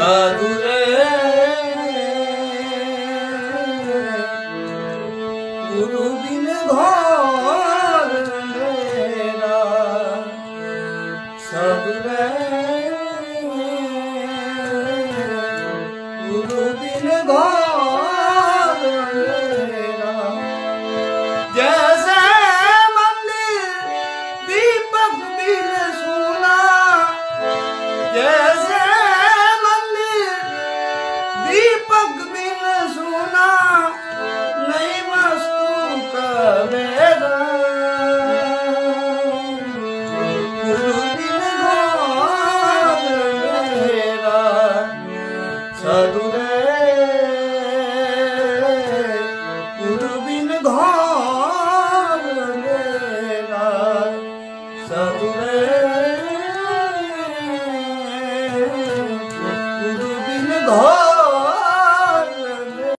साधु रे गुरु बिन घोर अंधेरा, साधु रे गुरु बिन घोर अंधेरा। जैसे मंदिर दीपक बिन सोना, जैसे मंदिर दीपक बिन सोना, नहीं वस्तु का मेरा। गुरु बिन घोर अंधेरा, साधु रे गुरु बिन घोर अंधेरा, साधु रे गुरु बिन घोर